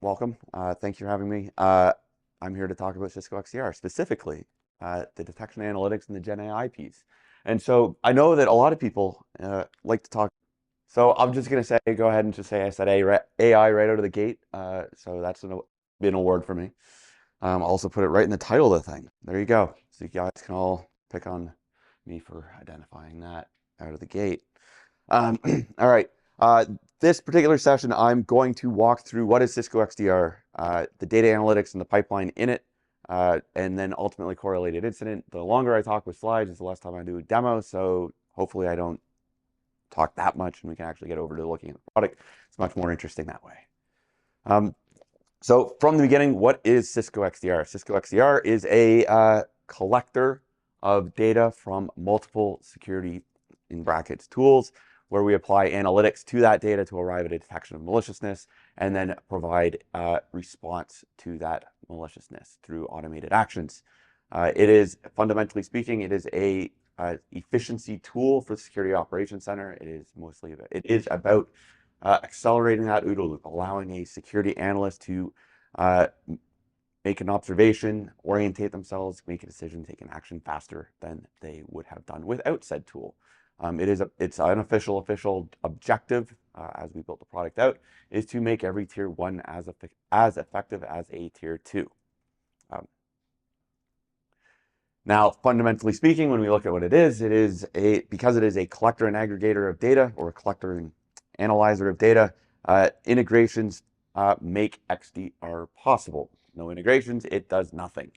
welcome. Thank you for having me. I'm here to talk about Cisco XDR, specifically the detection analytics and the Gen AI piece. And so I know that a lot of people like to talk. So I'm just going to say, go ahead and just say I said AI right out of the gate. So that's been an award for me. I'll also put it right in the title of the thing. There you go. So you guys can all pick on me for identifying that out of the gate. All right. This particular session, I'm going to walk through what is Cisco XDR, the data analytics and the pipeline in it, and then ultimately correlated incident. The longer I talk with slides is the less time I do a demo, so hopefully I don't talk that much and we can actually get over to looking at the product. It's much more interesting that way. So from the beginning, what is Cisco XDR? Cisco XDR is a collector of data from multiple security, in brackets, tools, where we apply analytics to that data to arrive at a detection of maliciousness and then provide response to that maliciousness through automated actions. It is, fundamentally speaking, it is a efficiency tool for the Security Operations Center. It is about accelerating that OODA loop, allowing a security analyst to make an observation, orientate themselves, make a decision, take an action faster than they would have done without said tool. It's an official objective, as we built the product out, is to make every tier 1 as effective as a tier 2. Now, fundamentally speaking, when we look at what it is because it is a collector and aggregator of data, or a collector and analyzer of data, integrations make XDR possible. No integrations, it does nothing.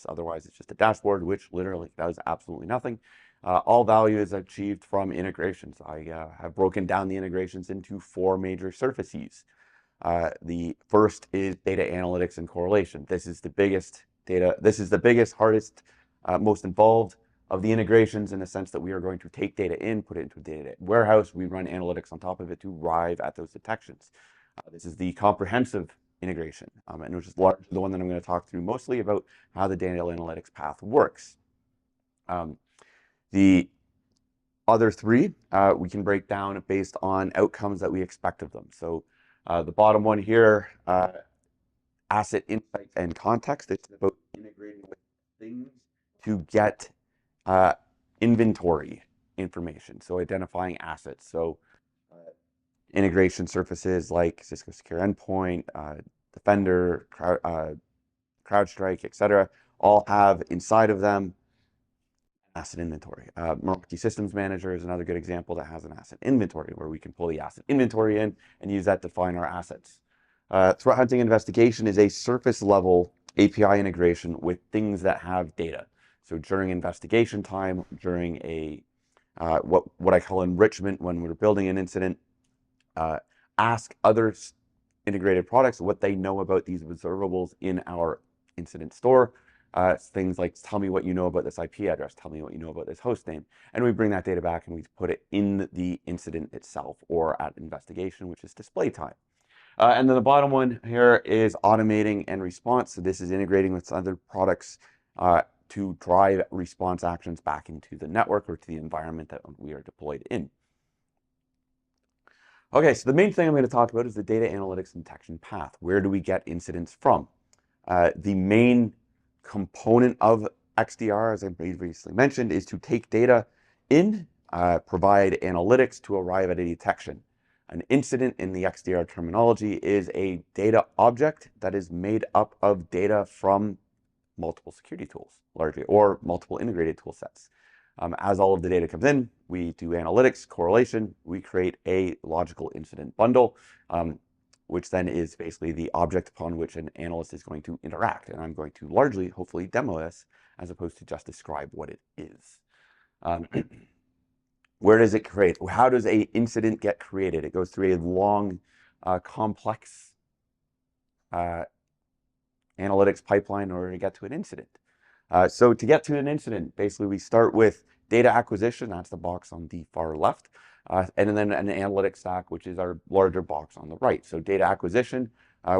Otherwise it's just a dashboard, which literally does absolutely nothing. All value is achieved from integrations. I have broken down the integrations into 4 major surfaces. The first is data analytics and correlation. This is the biggest, hardest, most involved of the integrations, in the sense that we are going to take data in, put it into a data warehouse, we run analytics on top of it to arrive at those detections. This is the comprehensive integration, and which is the one that I'm going to talk through mostly about how the data analytics path works. The other 3 we can break down based on outcomes that we expect of them. So the bottom one here, asset insight and context, it's about integrating with things to get inventory information, so identifying assets. So integration surfaces like Cisco Secure Endpoint, Defender, CrowdStrike, etc., all have inside of them asset inventory. Meraki Systems Manager is another good example that has an asset inventory, where we can pull the asset inventory in and use that to define our assets. Threat hunting investigation is a surface level API integration with things that have data. So during investigation time, during a what I call enrichment, when we're building an incident, ask other integrated products what they know about these observables in our incident store. Things like, tell me what you know about this IP address, tell me what you know about this host name, and we bring that data back and we put it in the incident itself, or at investigation, which is display time. And then the bottom one here is automating and response. So this is integrating with other products to drive response actions back into the network or to the environment that we are deployed in. Okay, so the main thing I'm going to talk about is the data analytics and detection path. Where do we get incidents from? The main component of XDR, as I previously mentioned, is to take data in, provide analytics to arrive at a detection. An incident, in the XDR terminology, is a data object that is made up of data from multiple security tools, largely, or multiple integrated tool sets. As all of the data comes in, we do analytics, correlation, we create a logical incident bundle, which then is basically the object upon which an analyst is going to interact. And I'm going to largely, hopefully, demo this, as opposed to just describe what it is. Where does it create? How does an incident get created? It goes through a long, complex analytics pipeline in order to get to an incident. So to get to an incident, basically we start with data acquisition, that's the box on the far left, and then an analytics stack, which is our larger box on the right. So data acquisition,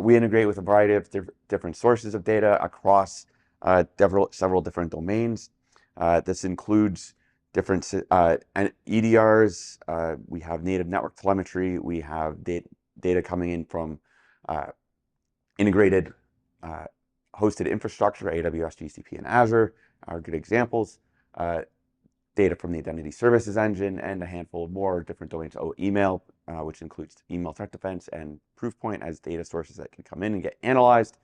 we integrate with a variety of different sources of data across several different domains. This includes different EDRs, we have native network telemetry, we have data coming in from integrated hosted infrastructure, AWS, GCP, and Azure are good examples. Data from the Identity Services Engine, and a handful of more different domains. Email, which includes email threat defense and Proofpoint as data sources that can come in and get analyzed.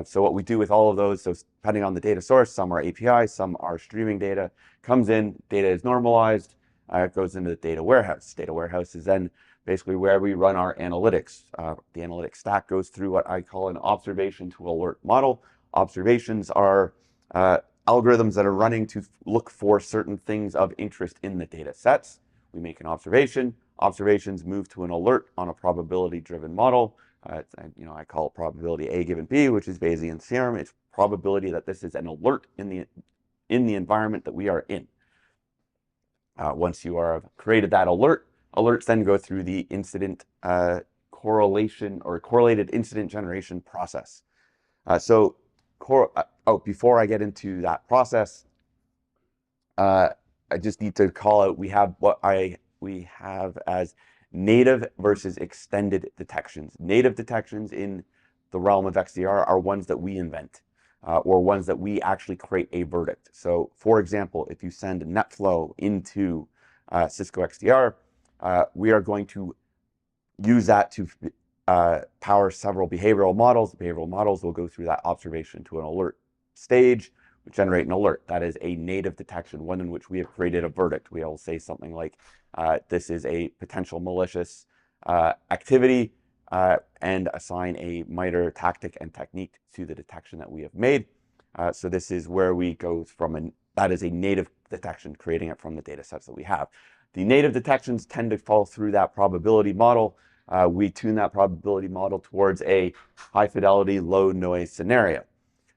So what we do with all of those, so depending on the data source, some are APIs, some are streaming data, comes in, data is normalized, it goes into the data warehouse. Data warehouse is then basically where we run our analytics. The analytics stack goes through what I call an observation to alert model. Observations are algorithms that are running to look for certain things of interest in the data sets. We make an observation. Observations move to an alert on a probability-driven model. I call it probability A given B, which is Bayesian theorem. It's probability that this is an alert in the environment that we are in. Once you are created that alert, alerts then go through the incident correlation or correlated incident generation process. Before I get into that process, I just need to call out, we have what we have as native versus extended detections. Native detections in the realm of XDR are ones that we invent, or ones that we actually create a verdict. So for example, if you send NetFlow into Cisco XDR, we are going to use that to power several behavioral models. The behavioral models will go through that observation to an alert stage, generate an alert. That is a native detection, one in which we have created a verdict. We will say something like, this is a potential malicious activity, and assign a MITRE tactic and technique to the detection that we have made. So this is where we go from, that is a native detection, creating it from the data sets that we have. The native detections tend to fall through that probability model. We tune that probability model towards a high fidelity, low noise scenario.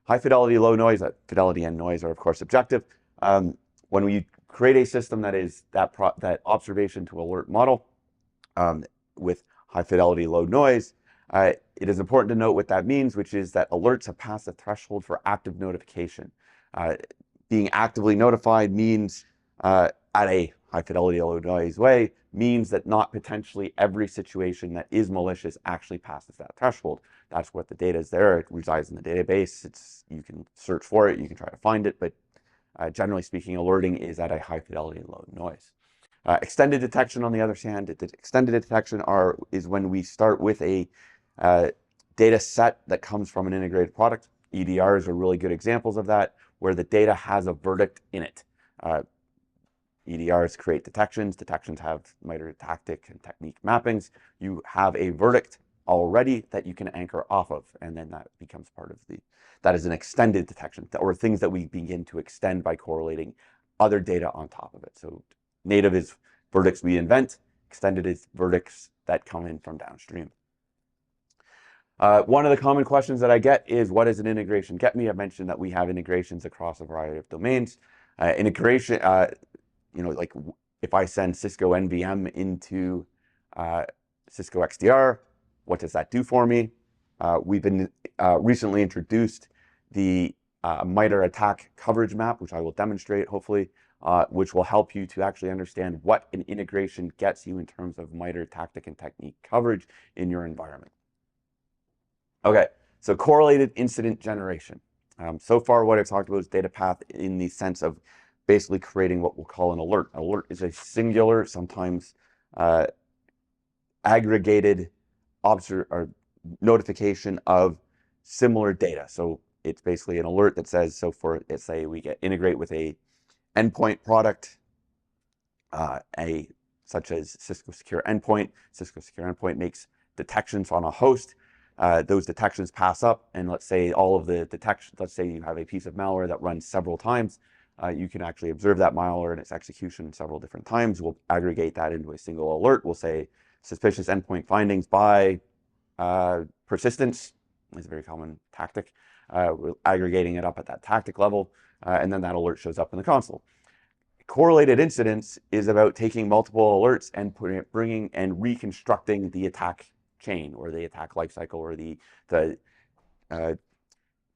High fidelity, low noise, fidelity and noise are of course subjective. When we create a system that is that observation to alert model with high fidelity, low noise, it is important to note what that means, which is that alerts have passed the threshold for active notification. Being actively notified means, at a high fidelity, low noise way, means that not potentially every situation that is malicious actually passes that threshold. That's what the data is there. It resides in the database. You can search for it, you can try to find it, but generally speaking, alerting is at a high fidelity, low noise. Extended detection, on the other hand, extended detection is when we start with a data set that comes from an integrated product. EDRs are really good examples of that, where the data has a verdict in it. EDRs create detections. Detections have MITRE tactic and technique mappings. You have a verdict already that you can anchor off of, and then that becomes part of that is an extended detection, or things that we begin to extend by correlating other data on top of it. So native is verdicts we invent, extended is verdicts that come in from downstream. One of the common questions that I get is, what does an integration get me? I mentioned that we have integrations across a variety of domains. Integration, like if I send Cisco NVM into Cisco XDR, what does that do for me? We've been recently introduced the MITRE attack coverage map, which I will demonstrate hopefully, which will help you to actually understand what an integration gets you in terms of MITRE tactic and technique coverage in your environment. Okay, so correlated incident generation. So far what I've talked about is data path in the sense of basically creating what we'll call an alert. An alert is a singular, sometimes aggregated or notification of similar data. So it's basically an alert that says, so for, let's say we integrate with a endpoint product, such as Cisco Secure Endpoint. Cisco Secure Endpoint makes detections on a host. Those detections pass up, and let's say all of the detections, let's say you have a piece of malware that runs several times, you can actually observe that malware and its execution several different times. We'll aggregate that into a single alert. We'll say suspicious endpoint findings by persistence is a very common tactic. We're aggregating it up at that tactic level, and then that alert shows up in the console. Correlated incidents is about taking multiple alerts and bringing and reconstructing the attack chain, or the attack lifecycle, or the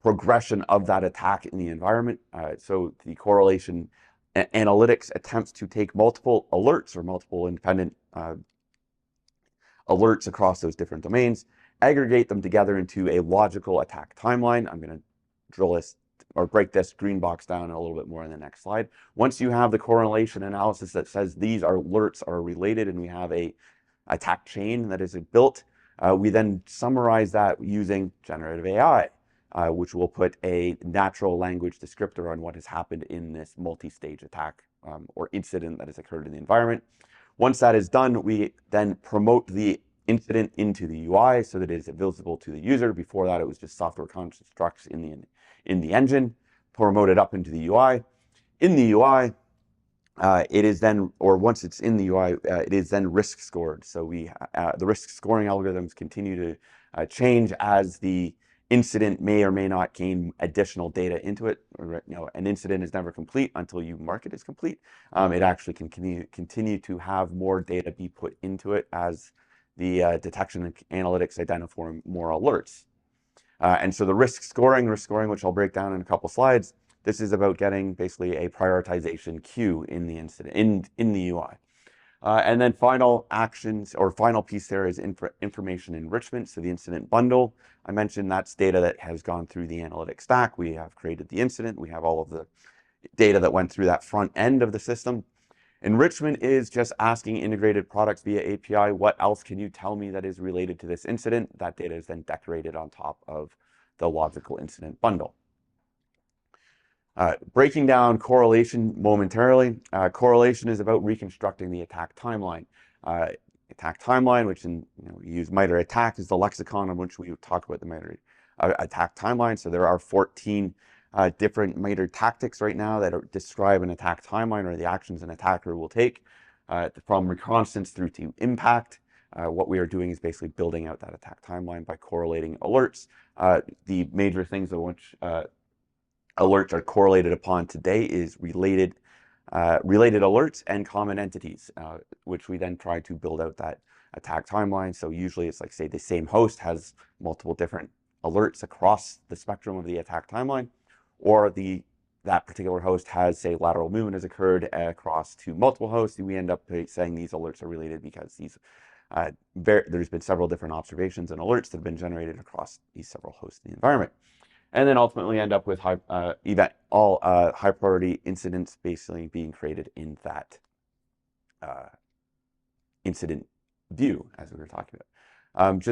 progression of that attack in the environment. So the correlation analytics attempts to take multiple alerts or multiple independent alerts across those different domains aggregate them together into a logical attack timeline. I'm going to drill this or break this green box down a little bit more in the next slide. Once you have the correlation analysis that says these alerts are related and we have a attack chain that is built, we then summarize that using generative AI, which will put a natural language descriptor on what has happened in this multi-stage attack or incident that has occurred in the environment. Once that is done, we then promote the incident into the UI so that it is visible to the user. Before that, it was just software constructs in the engine, promote it up into the UI. In the UI, it is then, or once it's in the UI, it is then risk scored. So the risk scoring algorithms continue to change as the incident may or may not gain additional data into it. An incident is never complete until you mark it as complete. It actually can continue to have more data be put into it as the detection analytics identify more alerts. And so the risk scoring, which I'll break down in a couple slides, this is about getting basically a prioritization queue in the incident, in the UI. And then final actions or final piece there is information enrichment. So the incident bundle, I mentioned that's data that has gone through the analytics stack. We have created the incident. We have all of the data that went through that front end of the system. Enrichment is just asking integrated products via API, what else can you tell me that is related to this incident? That data is then decorated on top of the logical incident bundle. Breaking down correlation momentarily. Correlation is about reconstructing the attack timeline. Attack timeline, which we use MITRE ATT&CK is the lexicon on which we talk about the MITRE attack timeline. So there are 14 different MITRE tactics right now that describe an attack timeline or the actions an attacker will take from reconnaissance through to impact. What we are doing is basically building out that attack timeline by correlating alerts. The major things of which alerts are correlated upon today is related alerts and common entities, which we then try to build out that attack timeline. So usually it's like, say, the same host has multiple different alerts across the spectrum of the attack timeline, or that particular host has, say, lateral movement has occurred across to multiple hosts. We end up saying these alerts are related because there's been several different observations and alerts that have been generated across these several hosts in the environment. And then ultimately end up with high priority incidents basically being created in that incident view, as we were talking about.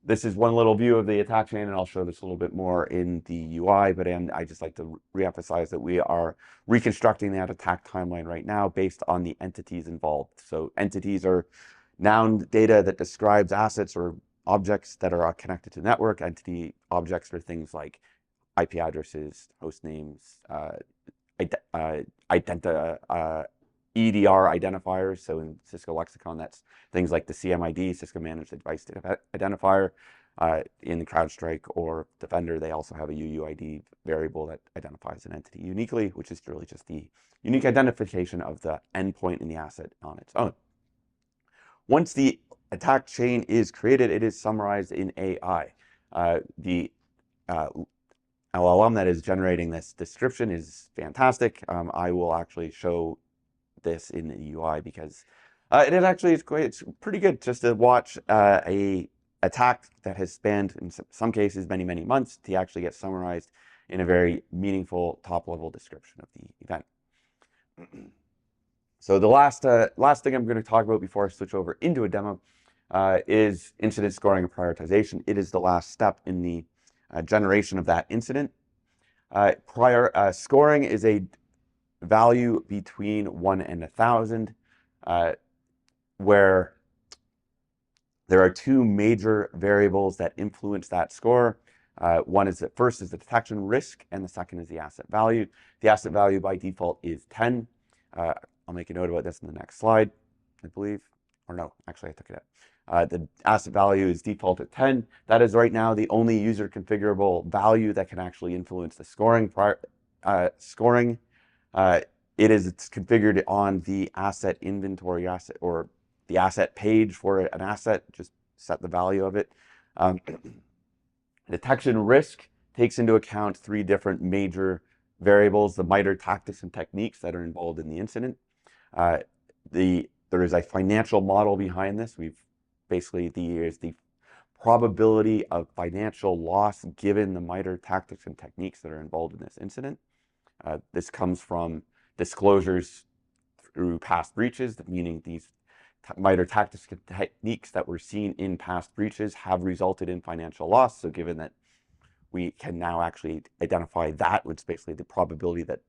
This is one little view of the attack chain, and I'll show this a little bit more in the UI, but I just like to reemphasize that we are reconstructing that attack timeline right now based on the entities involved. So entities are noun data that describes assets or objects that are connected to the network. Entity objects are things like IP addresses, host names, EDR identifiers. So in Cisco lexicon, that's things like the CMID, Cisco Managed Device Identifier. In the CrowdStrike or Defender, they also have a UUID variable that identifies an entity uniquely, which is really just the unique identification of the endpoint in the asset on its own. Once the attack chain is created, it is summarized in AI. The LLM that is generating this description is fantastic. I will actually show this in the UI because it's pretty good just to watch a attack that has spanned in some cases many months to actually get summarized in a very meaningful top-level description of the event. So the last thing I'm going to talk about before I switch over into a demo is incident scoring and prioritization. It is the last step in the generation of that incident. Scoring is a value between 1 and 1,000, where there are two major variables that influence that score. First is the detection risk, and the second is the asset value. The asset value by default is 10. I'll make a note about this in the next slide, I believe. Or no, actually I took it out. The asset value is default at 10. That is right now the only user configurable value that can actually influence the scoring. It's configured on the asset inventory or the asset page for an asset. Just set the value of it. Detection risk takes into account 3 different major variables, the MITRE tactics and techniques that are involved in the incident. There is a financial model behind this. There's the probability of financial loss given the MITRE tactics and techniques that are involved in this incident. This comes from disclosures through past breaches, meaning these MITRE tactics and techniques that were seen in past breaches have resulted in financial loss. So given that we can now actually identify that, which is basically the probability that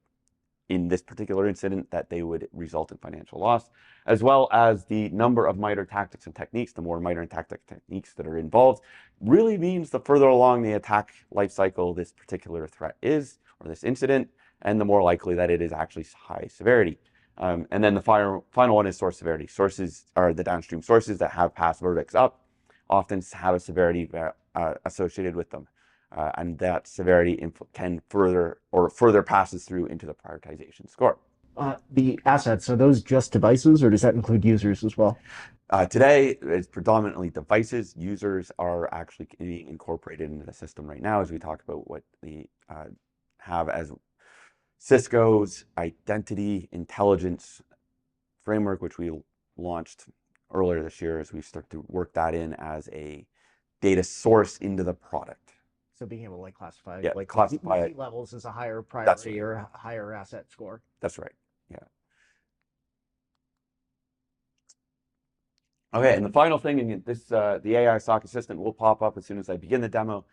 in this particular incident that they would result in financial loss, as well as the number of MITRE tactics and techniques. The more MITRE and tactic techniques that are involved really means the further along the attack life cycle this particular threat is, or this incident, and the more likely that it is actually high severity. And then the final one is source severity. Sources are the downstream sources that have past verdicts up, often have a severity associated with them. And that severity can further passes through into the prioritization score. The assets, are those just devices, or does that include users as well? Today, it's predominantly devices. Users are actually being incorporated into the system right now as we talk about what we have as Cisco's identity intelligence framework, which we launched earlier this year as we start to work that in as a data source into the product. So being able to like classify, yeah, like classify it levels as a higher priority or a higher asset score. That's right. Yeah. Okay, and the final thing in this, the AI SOC assistant will pop up as soon as I begin the demo.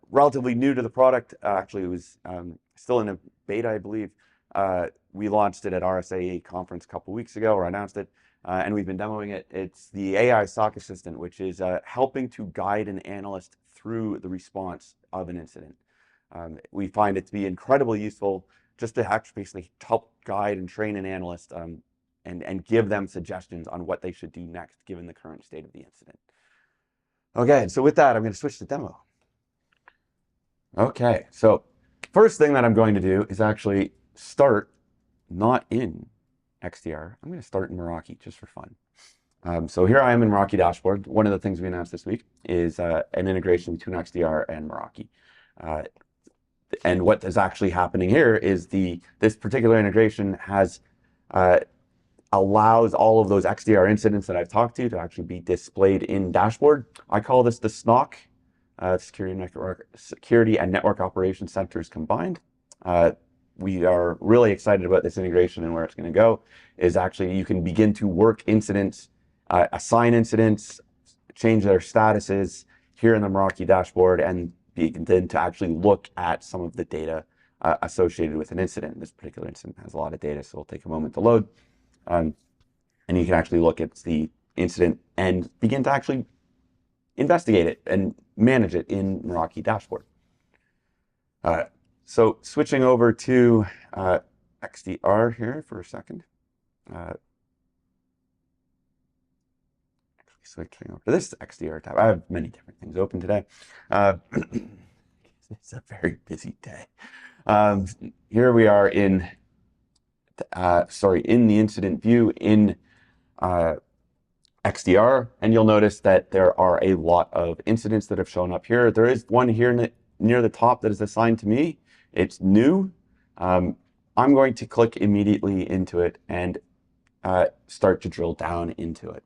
Relatively new to the product. Actually, it was still in a beta, I believe. We launched it at RSA conference a couple weeks ago, or announced it, and we've been demoing it. It's the AI SOC assistant, which is helping to guide an analyst through the response of an incident. We find it to be incredibly useful just to actually basically help guide and train an analyst and give them suggestions on what they should do next given the current state of the incident. Okay, so with that, I'm going to switch to demo. Okay, so first thing that I'm going to do is actually start not in XDR. I'm going to start in Meraki just for fun. So here I am in Meraki dashboard. One of the things we announced this week is an integration between XDR and Meraki. And what is actually happening here is this particular integration has allows all of those XDR incidents that I've talked to actually be displayed in dashboard. I call this the SNOC, Security and Network Operations Centers combined. We are really excited about this integration, and where it's going to go is actually you can begin to work incidents, assign incidents, change their statuses here in the Meraki dashboard, and begin to actually look at some of the data associated with an incident. This particular incident has a lot of data, so it'll take a moment to load. And you can actually look at the incident and begin to actually investigate it and manage it in Meraki dashboard. So switching over to XDR here for a second. Switching over to this XDR tab. I have many different things open today. It's a very busy day. Here we are in in the incident view in XDR, and you'll notice that there are a lot of incidents that have shown up here. There is one here near the top that is assigned to me. It's new. I'm going to click immediately into it and start to drill down into it.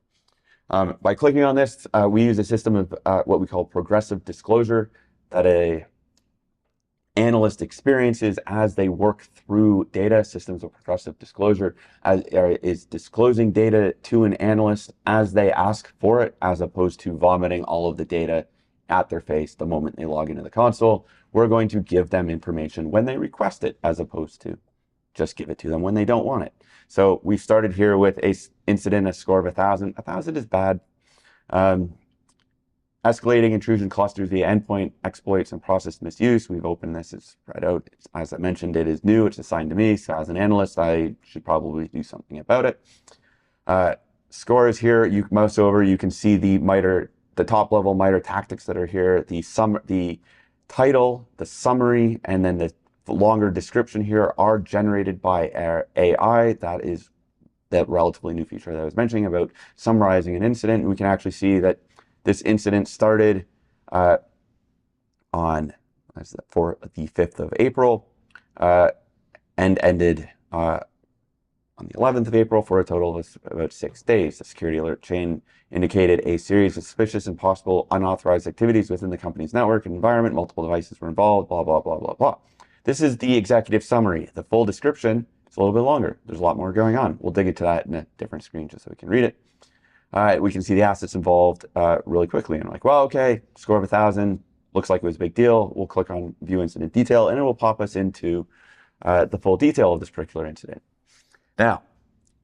By clicking on this, we use a system of what we call progressive disclosure that a analyst experiences as they work through data. Systems of progressive disclosure is disclosing data to an analyst as they ask for it, as opposed to vomiting all of the data at their face the moment they log into the console. We're going to give them information when they request it, as opposed to just give it to them when they don't want it. So we started here with a incident, a score of 1,000. 1,000 is bad. Escalating intrusion clusters via endpoint exploits and process misuse. We've opened this, it's spread out. As I mentioned, it is new, it's assigned to me. So as an analyst, I should probably do something about it. Scores here, you mouse over, you can see the top level MITRE tactics that are here, the title, the summary, and then the longer description here are generated by our AI. That is that relatively new feature that I was mentioning about summarizing an incident. We can actually see that this incident started on the 5th of April and ended on on the 11th of April for a total of about 6 days. The security alert chain indicated a series of suspicious and possible unauthorized activities within the company's network and environment. Multiple devices were involved, blah, blah, blah, blah, blah. This is the executive summary. The full description is a little bit longer. There's a lot more going on. We'll dig into that in a different screen just so we can read it. We can see the assets involved really quickly. And we're like, well, okay, score of 1,000. Looks like it was a big deal. We'll click on View Incident Detail, and it will pop us into the full detail of this particular incident. Now,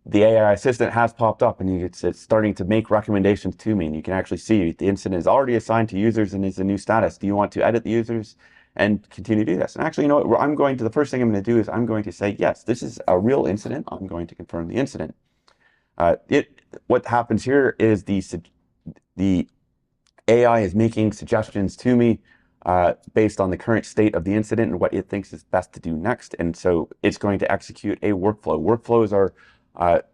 the AI assistant has popped up, and it's starting to make recommendations to me. And you can actually see the incident is already assigned to users and is a new status. Do you want to edit the users and continue to do this? And actually, you know what? The first thing I'm going to do is I'm going to say, yes, this is a real incident. I'm going to confirm the incident. What happens here is the AI is making suggestions to me based on the current state of the incident and what it thinks is best to do next. And so it's going to execute a workflow. Workflows are,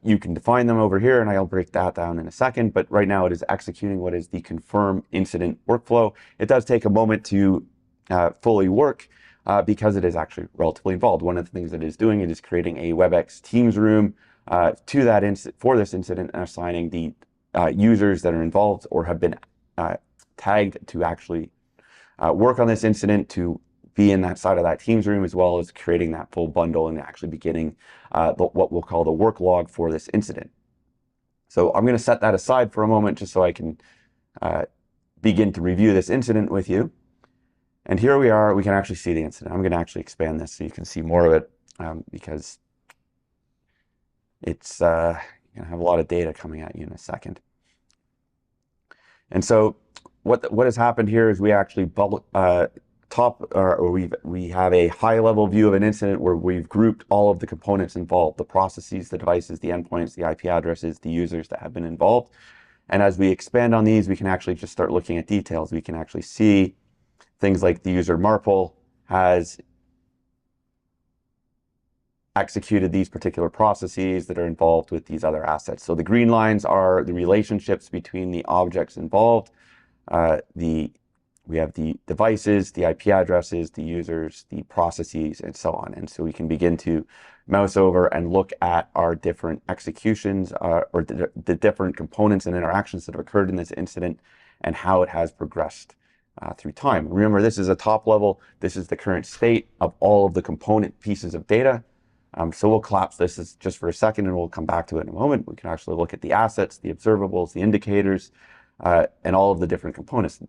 you can define them over here, and I'll break that down in a second. But right now it is executing what is the confirm incident workflow. It does take a moment to fully work because it is actually relatively involved. One of the things that it is doing, it is creating a WebEx Teams room to that for this incident and assigning the users that are involved or have been tagged to actually work on this incident to be in that side of that Teams room, as well as creating that full bundle and actually beginning what we'll call the work log for this incident. So I'm going to set that aside for a moment just so I can begin to review this incident with you. And here we are. We can actually see the incident. I'm going to actually expand this so you can see more of it because it's going to have a lot of data coming at you in a second. And so what has happened here is we actually we have a high level view of an incident where we've grouped all of the components involved, the processes, the devices, the endpoints, the IP addresses, the users that have been involved. And as we expand on these, we can actually just start looking at details. We can actually see things like the user Marple has executed these particular processes that are involved with these other assets. So the green lines are the relationships between the objects involved. We have the devices, the IP addresses, the users, the processes, and so on. And so we can begin to mouse over and look at our different executions or the different components and interactions that have occurred in this incident and how it has progressed through time. Remember, this is a top level. This is the current state of all of the component pieces of data. So we'll collapse this just for a second and we'll come back to it in a moment. We can actually look at the assets, the observables, the indicators, and all of the different components.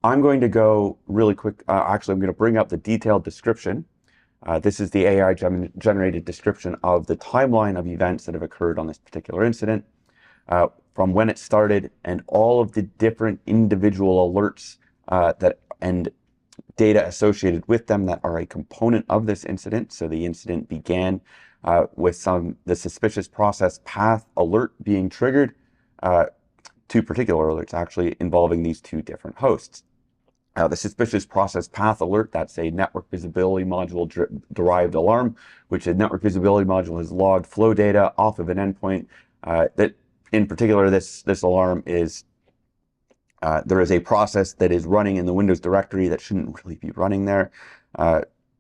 I'm going to go really quick. Actually, I'm going to bring up the detailed description. This is the AI generated description of the timeline of events that have occurred on this particular incident, from when it started and all of the different individual alerts and data associated with them that are a component of this incident. So the incident began with the suspicious process path alert being triggered, two particular alerts actually involving these two different hosts. The suspicious process path alert, that's a network visibility module derived alarm, which a network visibility module has logged flow data off of an endpoint. That in particular, this alarm is, there is a process that is running in the Windows directory that shouldn't really be running there.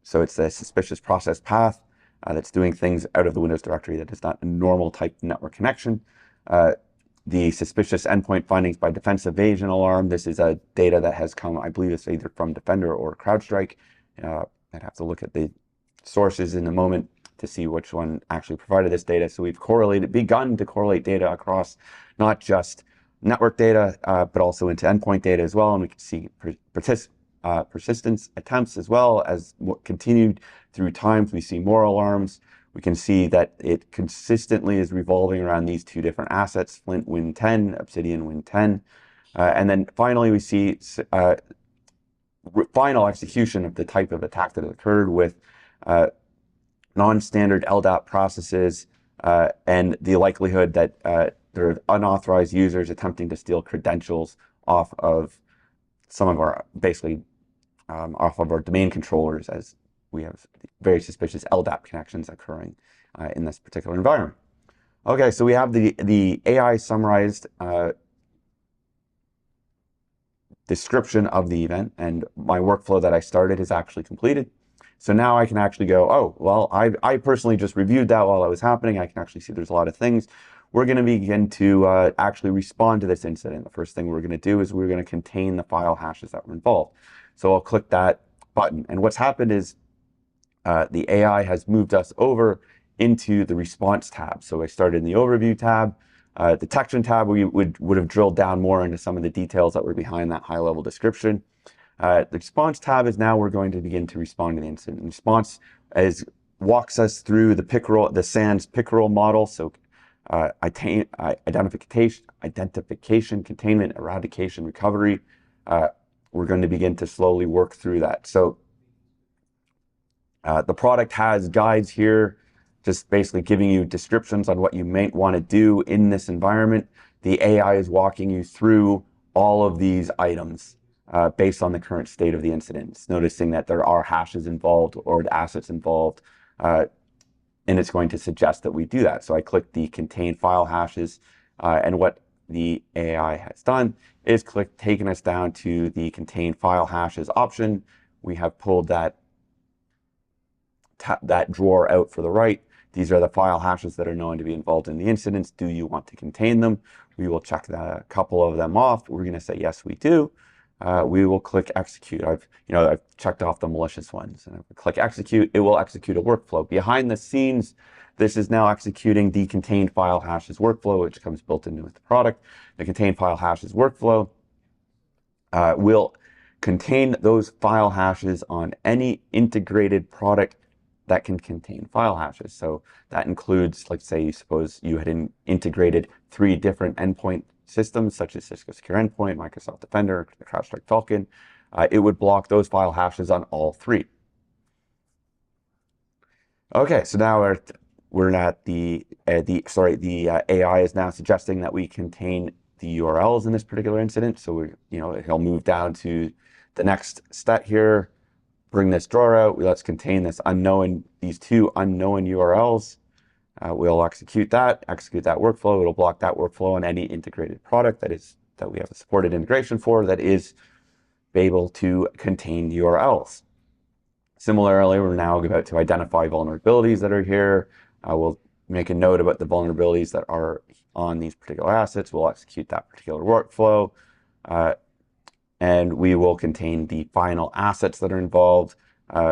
So it's a suspicious process path that's doing things out of the Windows directory that is not a normal type network connection. The suspicious endpoint findings by defense evasion alarm. This is a data that has come, I believe it's either from Defender or CrowdStrike. I'd have to look at the sources in a moment to see which one actually provided this data. So we've begun to correlate data across not just network data, but also into endpoint data as well. And we can see persistence attempts as well as continued through time. We see more alarms. We can see that it consistently is revolving around these two different assets, Flint Win 10, Obsidian Win 10. And then finally, we see final execution of the type of attack that occurred with non-standard LDAP processes and the likelihood that there are unauthorized users attempting to steal credentials off of some of our, off of our domain controllers, as we have very suspicious LDAP connections occurring in this particular environment. Okay, so we have the AI summarized description of the event, and my workflow that I started is actually completed. So now I can actually go, oh, well, I personally just reviewed that while it was happening. I can actually see there's a lot of things. We're going to begin to actually respond to this incident. The first thing we're going to do is we're going to contain the file hashes that were involved. So I'll click that button. And what's happened is the AI has moved us over into the response tab. So I started in the overview tab. Detection tab, we would have drilled down more into some of the details that were behind that high-level description. The response tab is now we're going to begin to respond to the incident. Response walks us through the SANS pickerel model. So identification, containment, eradication, recovery. We're going to begin to slowly work through that. So the product has guides here, just basically giving you descriptions on what you might want to do in this environment. The AI is walking you through all of these items based on the current state of the incident. It's noticing that there are hashes involved or assets involved, and it's going to suggest that we do that. So I click the contain file hashes, and what the AI has done is taken us down to the contain file hashes option. We have pulled that drawer out for the right. These are the file hashes that are known to be involved in the incidents. Do you want to contain them? We will check a couple of them off. We're going to say yes, we do. We will click execute. I've checked off the malicious ones, and if I click execute, it will execute a workflow. Behind the scenes, this is now executing the contained file hashes workflow, which comes built into the product. The contained file hashes workflow will contain those file hashes on any integrated product that can contain file hashes. So that includes, like, say, suppose you had integrated 3 different endpoint systems, such as Cisco Secure Endpoint, Microsoft Defender, the CrowdStrike Falcon. It would block those file hashes on all 3. Okay, so now we're at the AI is now suggesting that we contain the URLs in this particular incident. So he'll move down to the next step here. Bring this drawer out. Let's contain these 2 unknown URLs. We'll execute that workflow. It'll block that workflow on any integrated product that we have a supported integration for that is able to contain URLs. Similarly, we're now about to identify vulnerabilities that are here. We'll make a note about the vulnerabilities that are on these particular assets. We'll execute that particular workflow. And we will contain the final assets that are involved,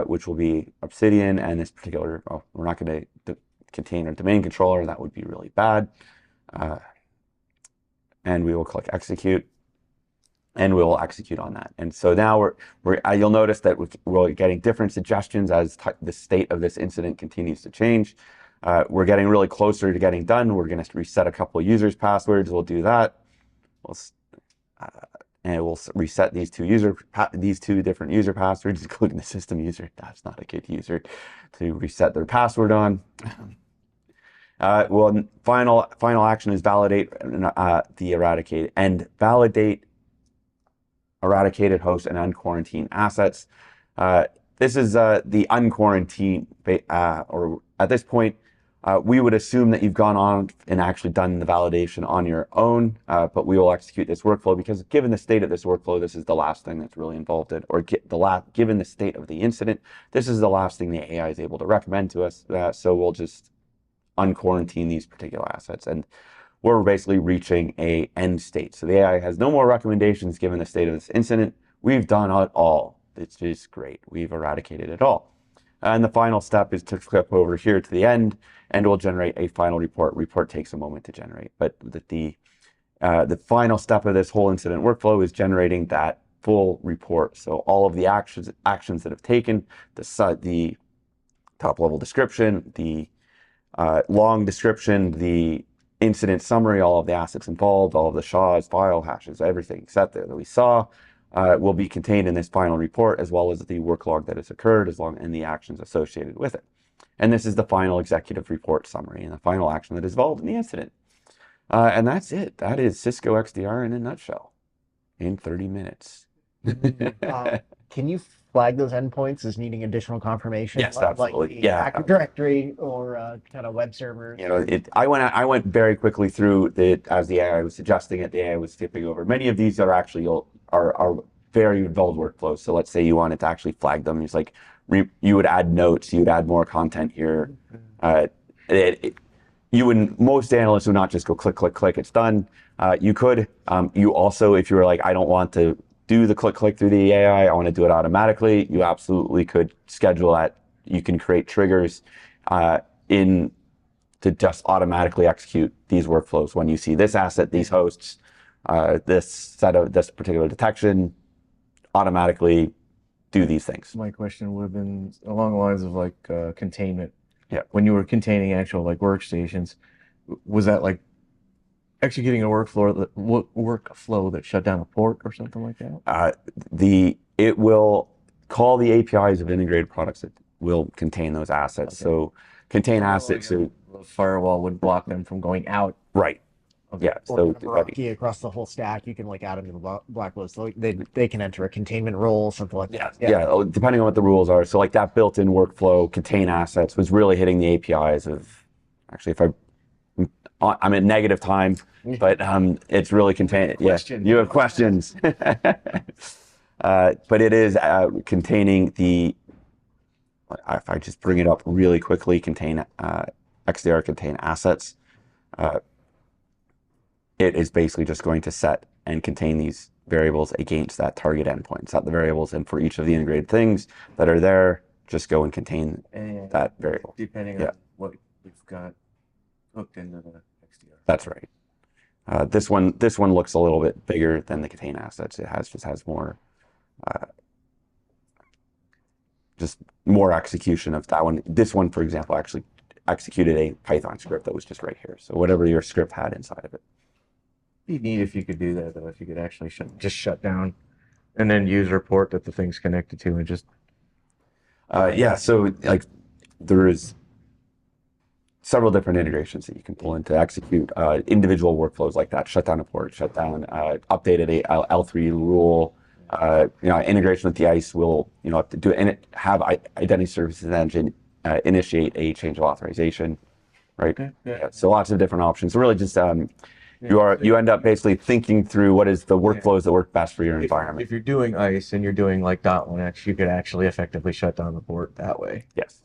which will be Obsidian and this particular, we're not going to contain our domain controller. That would be really bad. And we will click execute, and we will execute on that. And so now you'll notice that we're getting different suggestions as the state of this incident continues to change. We're getting really closer to getting done. We're going to reset a couple of users' passwords. We'll do that. And we'll reset these 2 different user passwords, including the system user. That's not a good user to reset their password on. Final action is validate validate eradicated host and unquarantined assets. This is the unquarantined, or at this point, we would assume that you've gone on and actually done the validation on your own, but we will execute this workflow because given the state of this workflow, this is the last thing that's really involved in, or given the state of the incident, this is the last thing the AI is able to recommend to us. So we'll just unquarantine these particular assets, and we're basically reaching a end state. So the AI has no more recommendations given the state of this incident. We've done it all. It's just great. We've eradicated it all. And the final step is to flip over here to the end, and we'll generate a final report. Report takes a moment to generate, but the final step of this whole incident workflow is generating that full report. So all of the actions that have taken, the top level description, the long description, the incident summary, all of the assets involved, all of the SHAs, file hashes, everything except that we saw will be contained in this final report, as well as the work log that has occurred, and the actions associated with it. And this is the final executive report summary and the final action that is involved in the incident. And that's it. That is Cisco XDR in a nutshell in 30 minutes. Can you flag those endpoints as needing additional confirmation? Yes, absolutely. Like the Active Directory or kind of web server? I went very quickly through as the AI was suggesting it. The AI was skipping over. Many of these are actually are very involved workflows. So let's say you wanted to actually flag them. It's like you would add notes, you would add more content here. Most analysts would not just go click, click, click, it's done. You could, you also, if you were like, I don't want to do the click, click through the AI, I want to do it automatically, you absolutely could schedule that. You can create triggers to just automatically execute these workflows when you see this asset, these hosts, this particular detection, automatically do these things. My question would have been along the lines of like containment. Yeah. When you were containing actual like workstations, was that like executing a workflow that shut down a port or something like that? It will call the APIs of integrated products that will contain those assets. Okay. So contain assets. The firewall would block them from going out. Right. Okay. Yeah. Or So hierarchy across the whole stack, you can like add them to the black list. So they can enter a containment role, something like that. yeah, depending on what the rules are. So like that built-in workflow, contain assets was really hitting the APIs of, actually, I'm at negative time, but it's really contained. Yeah, you have questions. But it is containing the, if I just bring it up really quickly, XDR contain assets. It is basically just going to set and contain these variables against that target endpoint. Set the variables, and for each of the integrated things that are there, just go and contain that variable. Depending on what you've got hooked into the XDR. That's right. This one looks a little bit bigger than the contain assets. It just has more, just more execution of that one. This one, for example, actually executed a Python script that was just right here. So whatever your script had inside of it. It'd be neat if you could do that though. If you could actually shut down, and then use report that the thing's connected to, and just. Yeah. So like there is several different integrations that you can pull in to execute individual workflows like that. Shut down a port, shut down, updated a L3 rule. Integration with the ICE will, do it, and have identity services engine initiate a change of authorization, right? Okay, yeah. Yeah, so lots of different options. So really just you end up basically thinking through what is the workflows that work best for your environment. If you're doing ICE and you're doing like .1x, you could actually effectively shut down the port that way. Yes.